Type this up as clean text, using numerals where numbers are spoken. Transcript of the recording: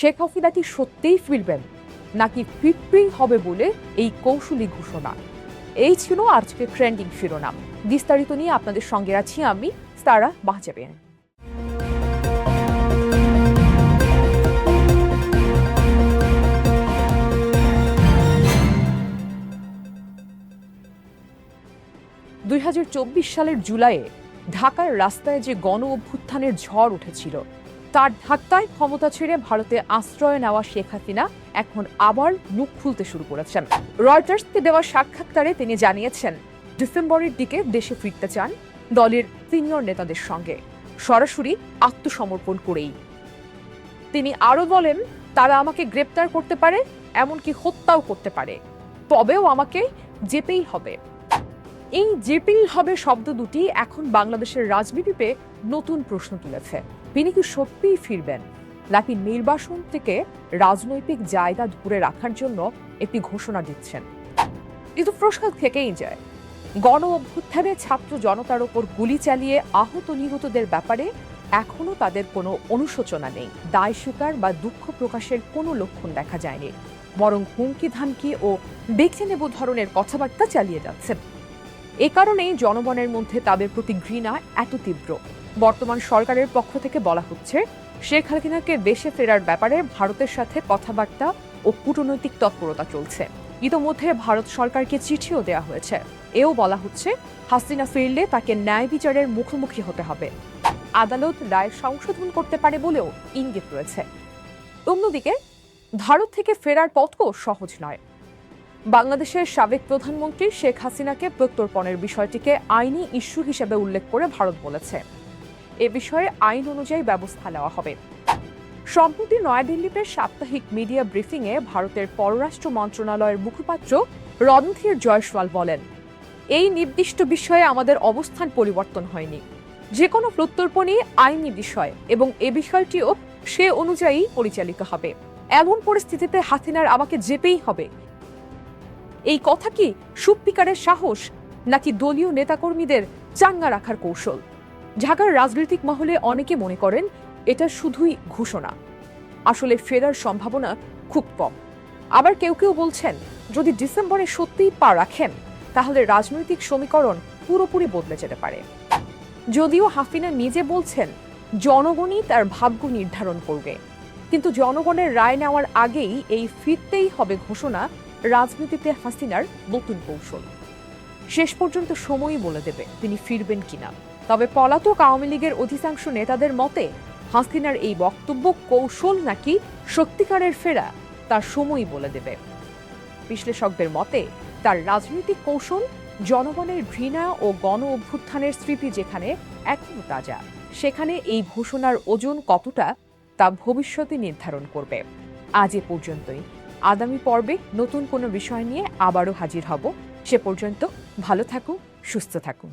শেখ হাসিনা কি সত্যিই ফিরবেন নাকি ফিরতেই হবে বলে এই কৌশলী ঘোষণা? এই ছিল আজকে ট্রেন্ডিং শিরোনাম। বিস্তারিত নিয়ে আপনাদের সঙ্গে আছি আমি সারা বাহজাবিন। সালের জুলাইয়ে ঢাকার রাস্তায় যে গণ অভ্যুত্থানের ঝড় উঠেছিল, তার ধাক্কায় ক্ষমতা ছেড়ে ভারতে আশ্রয় নেওয়া শেখ হাসিনা এখন আবার মুখ খুলতে শুরু করেছেন। রয়টার্সকে দেওয়া সাক্ষাৎকারে তিনি জানিয়েছেন, ডিসেম্বরের দিকে দেশে ফিরতে চান দলের সিনিয়র নেতাদের সঙ্গে, সরাসরি আত্মসমর্পণ করেই। তিনি আরো বলেন, তারা আমাকে গ্রেপ্তার করতে পারে, এমনকি হত্যাও করতে পারে, তবেও আমাকে যেতেই হবে। এই যেতেই হবে শব্দ দুটি এখন বাংলাদেশের রাজনীতিতে নতুন প্রশ্ন তুলেছে। তিনি কি সত্যিই ফিরবেন নাকি নির্বাসন থেকে রাজনৈতিক জায়গা ধরে রাখার জন্য একটি ঘোষণা দিচ্ছেন? কিন্তু প্রশ্ন থেকেই যায়, গণ অভ্যুত্থানে ছাত্র জনতার ওপর গুলি চালিয়ে আহত নিহতদের ব্যাপারে এখনো তাদের কোনো অনুশোচনা নেই। দায় স্বীকার বা দুঃখ প্রকাশের কোনো লক্ষণ দেখা যায়নি, বরং হুমকি ধামকি ও দেখে নেব ধরনের কথাবার্তা চালিয়ে যাচ্ছেন। এ কারণেই জনগণের মধ্যে তাদের প্রতি ঘৃণা এত তীব্র। বর্তমান সরকারের পক্ষ থেকে বলা হচ্ছে, শেখ হাসিনাকে দেশে ফেরার ব্যাপারে ভারতের সাথে কথাবার্তা ও কূটনৈতিক তৎপরতা চলছে। ইতোমধ্যে ভারত সরকারকে চিঠিও দেওয়া হয়েছে। এও বলা হচ্ছে, হাসিনা ফিরলে তাকে ন্যায় বিচারের মুখোমুখি হতে হবে। আদালত রায় সংশোধন করতে পারে বলেও ইঙ্গিত রয়েছে। অন্যদিকে ভারত থেকে ফেরার পথও সহজ নয়। বাংলাদেশের সাবেক প্রধানমন্ত্রী শেখ হাসিনাকে প্রত্যর্পণের বিষয়টিকে আইনি ইস্যু হিসেবে উল্লেখ করে ভারত বলেছে, এ বিষয়ে আইন অনুযায়ী ব্যবস্থা নেওয়া হবে। সম্প্রতি নয়াদিল্লিতে সাপ্তাহিক মিডিয়া ব্রিফিংয়ে ভারতের পররাষ্ট্র মন্ত্রণালয়ের মুখপাত্র রণধীর জয়সওয়াল বলেন, এই নির্দিষ্ট বিষয়ে আমাদের অবস্থান পরিবর্তন হয়নি। যে কোনো প্রত্যর্পণই আইনি বিষয় এবং এ বিষয়টিও সে অনুযায়ী পরিচালিত হবে। এমন পরিস্থিতিতে হাসিনার আমাকে যেতেই হবে, এই কথা কি সত্যিকারের সাহস নাকি দলীয় নেতাকর্মীদের চাঙ্গা রাখার কৌশল? ঢাকার রাজনৈতিক মহলে অনেকে মনে করেন এটা শুধুই ঘোষণা, আসলে ফেরার সম্ভাবনা খুব কম। আবার কেউ কেউ বলছেন, যদি ডিসেম্বরে সত্যিই পা রাখেন তাহলে রাজনৈতিক সমীকরণ পুরোপুরি বদলে যেতে পারে। যদিও হাসিনা নিজে বলছেন, জনগণই তার ভাগ্য নির্ধারণ করবে, কিন্তু জনগণের রায় নেওয়ার আগেই এই ফিরতেই হবে ঘোষণা রাজনীতিতে হাসিনার নতুন কৌশল। শেষ পর্যন্ত সময়ই বলে দেবে তিনি ফিরবেন কিনা। তবে পলাতক আওয়ামী লীগের অধিকাংশ নেতাদের মতে, হাসিনার এই বক্তব্য কৌশল নাকি সত্যিকারের ফেরা তার সময়ই বলে দেবে। বিশ্লেষকদের মতে, তার রাজনৈতিক কৌশল জনগণের ঘৃণা ও গণ অভ্যুত্থানের স্মৃতি যেখানে এখনো তাজা, সেখানে এই ঘোষণার ওজন কতটা তা ভবিষ্যতে নির্ধারণ করবে। আজ এ পর্যন্তই। আগামী পর্বে নতুন কোনো বিষয় নিয়ে আবারও হাজির হব। সে পর্যন্ত ভালো থাকুন, সুস্থ থাকুন।